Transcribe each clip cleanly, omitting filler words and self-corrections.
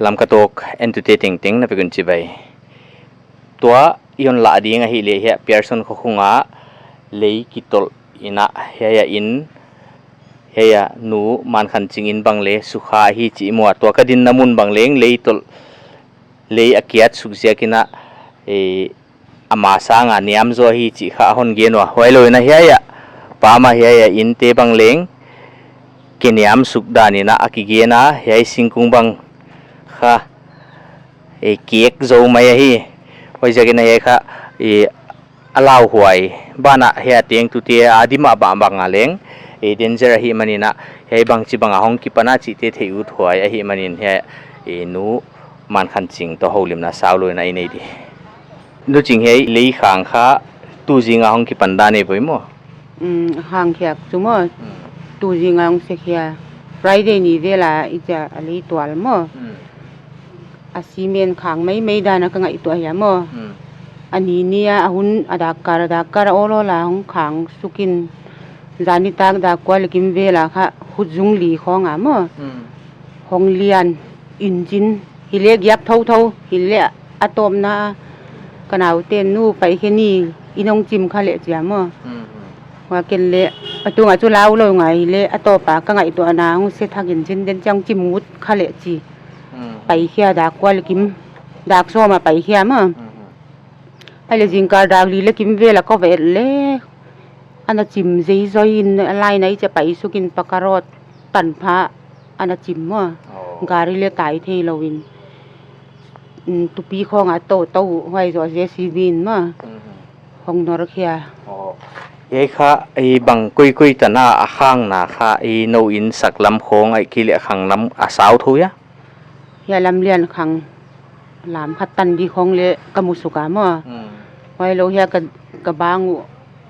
ลำกระตกเอนตุเตติงติงนับเป็นจีบตัวย้อนละดีงาฮิเลเฮียเปียร์สันเขาคงเลยกิตลอินะเฮียอินเฮียนูมันขันจิงอินบังเลสุขาฮิจิมัวตัวกระดินน้ำมุนบังเลงเลยตลเลยอากิยัดสุกเสียกินะอามาสางานิยมโซฮิจิข้าหอนเกนวะไว้เลยนะเฮียปามาเฮียอินเตบังเลงกินิยมสุกดานินะอากิเกนะเฮียสิงคุงบังข้าเกียกโซมาฮีไว้จะกินเฮียข้าallow หวยบ้านเฮียเตียงตุเตียอาดิมาบังอาเลงเดนเจอร์ฮิมันนะเฮียบังจิบังอาห้องกิปนาจิเตเทอุดหวยฮิมันเฮียนูมันขันจิงตัวหูลิมนะสาวเลยนะอินเดียนูจิงเฮียเลยขังข้าตูจิงอาห้องกิปันดานี่ไปมั้งขังเขียกจุ่มตูจิงอาห้องเสีย Friday นี่เวลาอีจะอะไรตัวละมั้งอาซีเมนขังไม่ได้นะก็ไงตัวเฮียมั้งอันนี้เนี่ยหุ่นอดากการโอโลลาของขังสุกินจานิตากดากว่าลกิมเวลาค่ะหุดจุงหลีของมั้งของเลียนอินจินฮิเลกยักเท่าฮิเลอะตอมนะกระหนาวเต้นนู่ไปแค่นี้อีน้องจิมค่ะเละจ้ะมั้งว่าเกลเละตัวงาจุลาวเลยไงเละอะตอปากก็ไงตัวนางเสทักอินจินเดินจังจิมมุดค่ะเละจีไปแค่ดากว่าลกิมดากโซมาไปแค่มั้งไอ้เรื่องจริงการดาวลีเล็กกิมเวลาก็เวทเล่อันนั้นจิมใจซอยน์อะไรไหนจะไปสุกินปากการ์ดตันพระอันนั้นจิมว่าการีเล่ตายเทลวินตุปีของโตไว้จอเจสีวินมาของนอร์เคียเอ้ค่ะไอ้บังคุยแต่หน้าอาข้างนะค่ะไอ้โนอินสักลำโค้งไอ้กิเลขังน้ำอาสาวทุยะยาลำเลียนขังหลามพัดตันดีของเละกมุสุกามะไว้เราเฮียกับบาง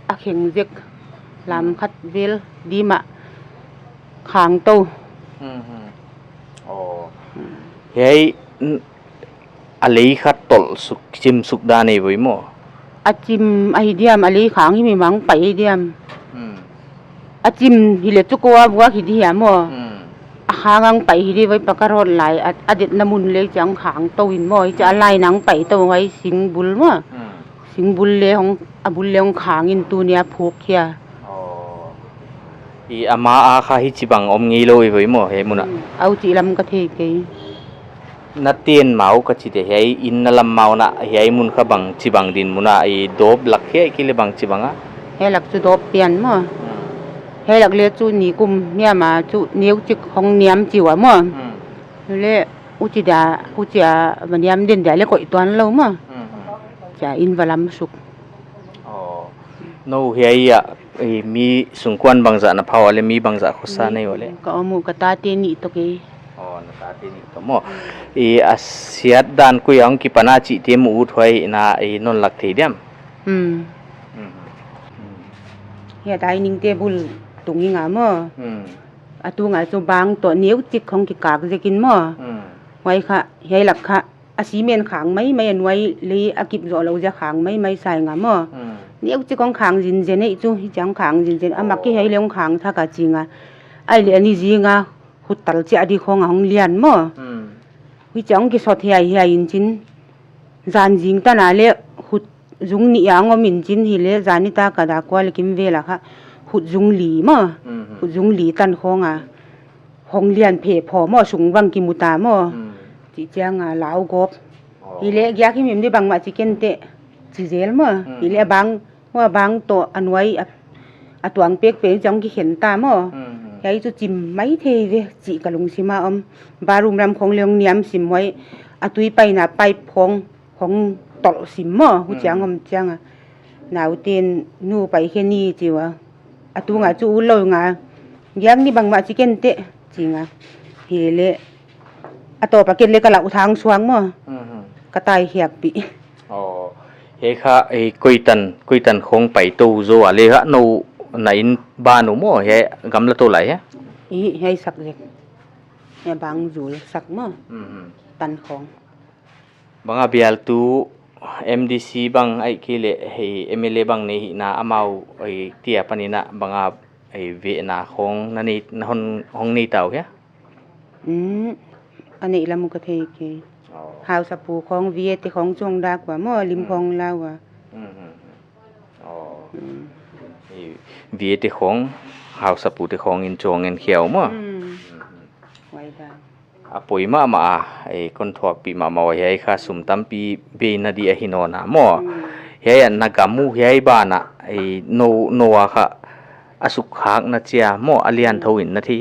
อาเข่งเจ็กลามคัดเวลดีมะขางโตเฮ้ยอะไรคัดตลสุกจิมสุกดานี่ไว้มั้งอาจิมไอเดียมอะไรขางที่มีมังไปไอเดียมอาจิมฮิเลตุกัวบัวฮิดียมั้งข้างไปฮิดีไว้ปากการ์ดไหลอดีตน้ำมุนเล็กจังขางโตวินมั้งจะอะไรนังไปโตไว้สิงบุลมั้งสิงบุลเล่ของบุลเล่ของขางอินตัวเนี้ยพวกเขียอีอามาอาคาฮิจิบังอมงี้เลยไว้มั้งเฮ้ยมุนะเอาจีลำกระเทกนัดเตียนเมาก็จิเดเฮ้ยอินนัลเมานะเฮ้ยมุนขบังจิบังดินมุนะไอ้ดอบหลักเฮ้ยกิเลบังจิบังอ่ะเฮ้ยหลักจุดดอบเปลี่ยนมั้งเฮ้ยหลักเลี้ยจุนี่กุมเนี่ยมาจุนิ้วจิกของเนียมจิ๋วมั้งเลี้ยอุจิดามันเนียมเด่นใหญ่เลยก็อีตัวนั้นเรามั้งจะอินวาลัมสุกโน้เฮียมีสุงควันบางจากนะพาวเลยมีบางจากโคสาในวะเลยก็เอามูกตาเตนี่ตัวเกนัตาเตนี่ตัวมั้งอาเซียดดานคุยองกิปนาจิเตมูอุดไว้นะนนหลักเทียมเฮียได้นิ่งเตบุลตรงนี้งามั้งตัวงาจุบางตัวนิ้วจิกของกิกากจะกินมั้งไว้ค่ะเฮียหลักค่ะอาศีเมียนขางไม่อันไว้เลยอากิบรอเราจะขางไม่ใส่งามั้งนี่อุจจาระขางจินเจนไอ้จู่จังขางจินเจนอามักกี่ให้เลี้ยงขางถ้ากะจริงไอ้เลี้ยนี่จริงหุดตัดเจ้าดีของของเลี้ยนมั้งวิจังกี่สอดเฮียอินจินจานจริงตาหนาเลี้ยหุดจุงนี่ยังว่ามินจินฮิเลี้ยจานิตากระดากว่าเล็กมิเวล่ะค่ะหุดจุงหลีมั้งหุดจุงหลีตันของเลี้ยนเพพอมั้งสุงบังกิมุตามั้งจีจังลาวกบฮิเลี้ยยาที่มีมันได้บังมาจิเกนเตจีเจลมั้งฮิเลี้ยบังว่าบางตัวอันไว้ตัวอังเปียกเป็นจังกี่เห็นตามั้งไอ้จุจิมไม่เทเวจีกะลุงสิมาบารุมรำของเลี้ยงเนียมสิมไว้ตุยไปน่ะไปของตลสิมมั้งหูจังจังหนาวเตียนนู่ไปแค่นี้จิวตัวงาจูเลยงายังนี่บางมาจิเกนเตจริงเฮเลตัวปากเกนเลกะละอุทางสวงมั้งกระต่ายเหียกปีเฮ้ยค่ะคุยตันคงไปตู้โซ่เลยฮะโนไหนบ้านหนูมั้งเฮ้ยกำลังตัวไหนฮะให้สักเล็กเนี่ยบางอยู่สักมั้งตันของบางอาบิลตู MDC บางกิเลเฮ้ยMLA บางนี่นะอามาเตียปนินะบางเวนะของนั่นนี่ห้องนี่เต่าแค่ อันนี้ละมุกเทเกหาวสปูของเวียติของจงดากว่าหม้อริมของลาวอ่ะอ๋อเวียติของหาวสปูติของอินจงเงินเขียวมั้งไว้ได้ปุยมาไอ้คนทวปีมาไว้ให้ข้าสุมตั้มปีเบนดีหินอนะมั้งเฮียนักมูเฮียบ้านะไอ้โนวะค่ะอสุขากนะเจียมั้งอเลียนทวินนะที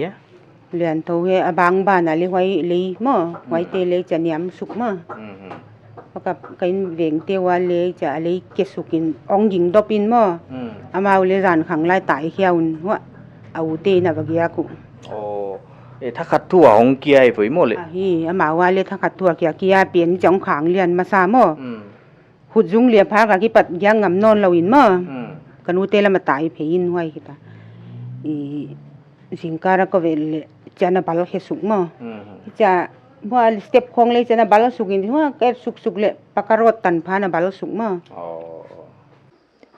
เรียนโทเฮอบางบ้านอะไรไว้เลยมั้งไว้เตเลยจะเนียมสุกมั้งเพราะกับกันเวียงเตว่าเลยจะอะไรเกสุกินองหญิงดอปินมั้งอามาเลยร้านขังไล่ตายเขียวว่าเอาเตนะบางอย่างกูถ้าขัดทั่วของเกียร์ไปหมดเลยอามาว่าเลยถ้าขัดทั่วเกียร์เปลี่ยนจังขังเรียนมาซามั้งขุดจุงเลียพากะกิปัดยังงำนอนเราอินมั้งกันอุเตละมาตายเพยินไว้คิดสิงการะก็เวลจะน่ะบาลเฮสุกมั้งจะว่าสเต็ปของเลยจะน่ะบาลสุกินว่าแกสุกเลยปากรอดตันพาน่ะบาลสุกมั้ง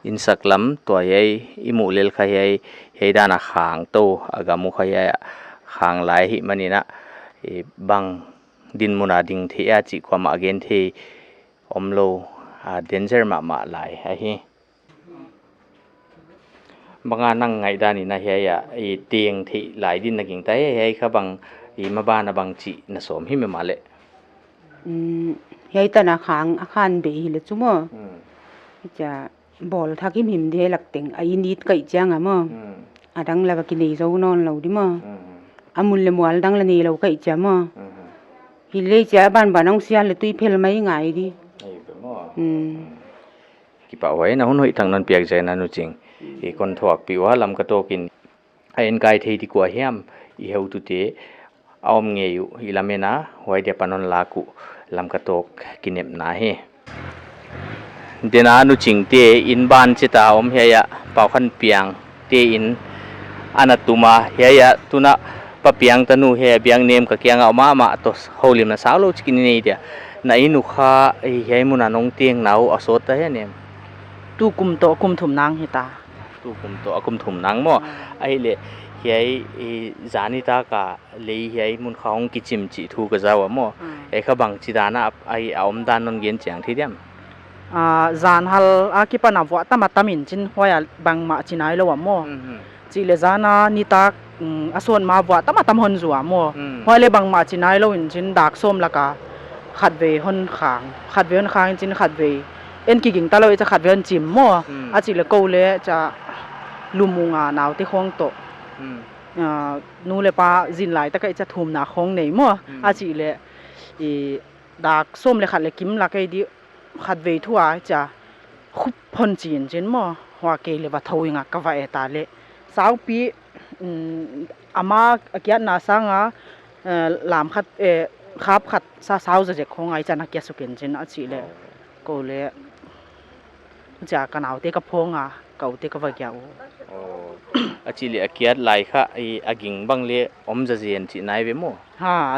อินสักลำตัวใหญ่อิมูเลลขยายให้ด้านข้างโตอากามุขยายข้างไหลมันนี่นะบางดินมุนาดิงเทียจิความอาเกนเทอมโลเดนเจอร์มาไหลไอ้บางนั่งไงด้านนี้นะเฮียเตียงที่หลายดินนักกิ่งแต่เฮียเขาบางมาบ้านบางจีน่ะสมหิมมาเลยเฮียตานาขางอาคารเบหิเลจุมั้งจะบอลทักหิมหิมเดียหลักเต็งไอ้นิดไก่จังอ่ะมั้งดังละกินในโซนอนเราดิมั้งมุลเลมัวดังละนี่เราไก่จังมั้งฮิเลจะบ้านน้องเสียเลยตุยเพลไม่ง่ายดิกี่ป่าวไว้นะหุ่นหุ่ยทางนั้นเปียกใจนั่นจริงคนถวกปีว่าลำกระโตกินไอ้กายเทดีกว่าเฮียมเหวตุเตเอาเงยอยู่ลำเมนะไว้เดียปนนลากุลำกระโตกินเน็บนาเฮเดนานุจิงเตอินบ้านจิตาอมเฮียเป่าขันเปียงเตอินอนัตุมาเฮียตุนะปะเปียงตนูเฮียเปียงเนมกะเกียงเอามาตัวเฮาลิมนะสาวโลจิกินนี่เดียนายนุข้าเฮียมุนานงเตียงหนาวอสดแต่เฮียเนมตูกุมโตกุมถุมนางเฮตาตูกุมโตกุมถุมนางมั้งไอ้เลยเฮียจานิตากะเลยเฮียมุนข้าวกิจิมจิทูกะจาวมั้งไอ้ข้าบังจิดานะไอ้อมดานนนเกียนเจียงที่เดียมจานฮัลกิปนาวตามาตามินจินหอยบังมาจินายเลวมั้งจิเลจานานิตากส่วนมาวัวตามาตามหนจัวมั้งหอยเลยบังมาจินายเลวินจินดักส้มละกะขัดเวหนขางจินขัดเวเอ็นกิ่งตาเราจะขัดเวหนจิมมั้งจิเลกูเลยจะลุมุงนาวที่ห้องโตนูเลยป้าจินไหลแต่ก็จะทุ่มหนาห้องไหนมั้งจิเลดักส้มเลยขัดเลยกิมละก็ดีขัดเวทัวจะคุบพนจีนจินมั้งว่าเกลี่ยว่าทวิงก็ว่าตาเลยสาวปีอามาเกียรนาสังลามขัดขับขัดสาวจะเจ็บของไอจันนักเกียรสุกินจินจิเลก็เลยจะกันเอาเตะกับพงเก่าเตะกับว่าเกี่ยวจิเลเกียรไหลค่ะไอกิ่งบางเล่อมจะเจียนจีนายเวมั้ง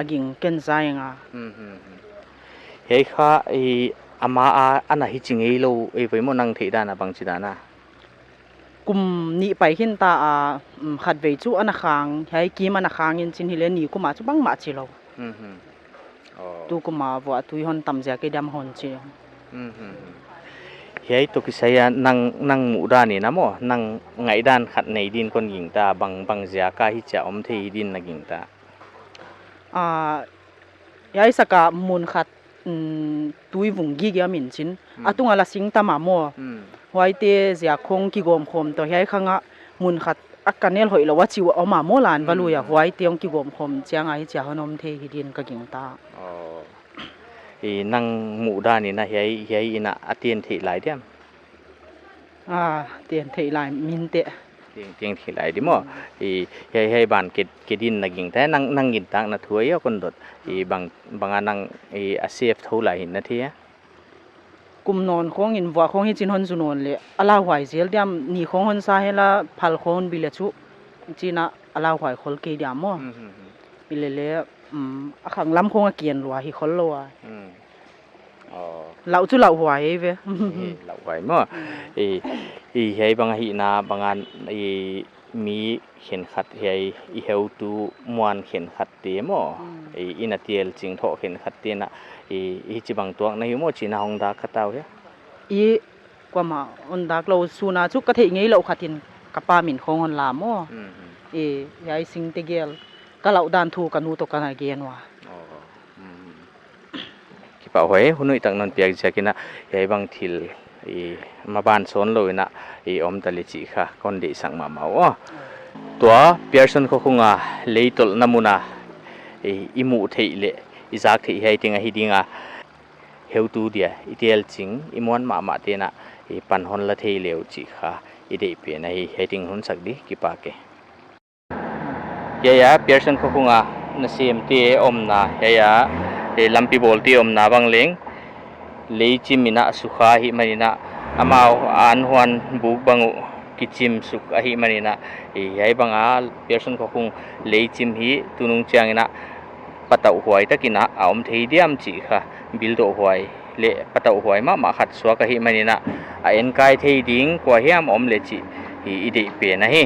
กิ่งเกินใจเฮ้ยค่ะอามาอันไหนจริงเราไปมั่งนั่งที่ด้านบางจีด้านะกุมนี่ไปหินตาขัดเวจูอันขางให้กีมันขางยินจินฮิเลนี่กุมาจุบังมาจิโลตูกุมาวัวตุยหอนตำเสียกิดามหอนจิเฮ้ยตุกิสายนั่งหมู่ด้านนี่นะมั้งนั่งไงด้านขัดในดินคนหญิงตาบางเสียกาฮิจะอมที่ดินนักหญิงตายายสกามูลขัดตุยวุงกีเกียมินจินตุงอาลาสิงตามามัวไว้เตะเสียคงกิโกมคมตัวให้ข้างมุนขัดอาการเนี่ยหอยเราว่าจิวเอามาโมลานวาลุยไว้เตียงกิโกมคมเจียงไอเจ้าหนมเทหิดินกะกิงตานั่งหมู่ด้านนี่นะเฮียนะเตียนที่หลายเดียมเตียนที่หลายมินเตะเตียงที่หลายดิมั้งเฮียบ้านเกดินนักกิงแต่นั่งกินตังนะถวยคนดดบางนั่งอาเซียฟเท่าไหร่นะทีกุมนอนของอินวัวของฮิจินฮอนจุนนเลยอาลาหวยเสียเดียมนี่ของฮอนซาเฮลาพัลของบิเลชุจีน่าอาลาหวยคนเกียมมั้งบิเลเล่ขังล้ำของเกียนรัวฮิคนรัวเราจุเราหวยเว้ยเราหวยมั้งเฮียบางฮีนาบางอันมีเข็นขัดเฮียเฮลตูมวนเข็นขัดเตี้ยมั้ง in atiel ching tho khen khatina i chibang tuak na hi mo china hong da khataw he i kwama on dak lo suna chu ka thei ngei lo khatin kapa min khong on la mo e yai sing te gel ka lau dan thu kanu to kana genwa ki pa hoi hunui tak non piak jakina yai bang thil ma ban son loina om tali chi kha kon de sang ma maw tua person ko khunga leitol namuna imu theile izak thei hai tinga hidinga heutu dia itel ching imon ma te na pan hon la thei leu chi kha ide pe na hi heading hun sakdi ki pa ke ya person ko khunga na sem te om na ya lampi bol ti om na bang leng leichi mina sukha hi manina amao an huan bu bangu kichim suk ahi manina yai banga person ko khung leichim hi tunung changina patau huai takina aom thei diam chi kha bil do huai le patau huai ma khat swa ka hi manina a en kai thei ding kwa hiam om le chi hi ide pe na hi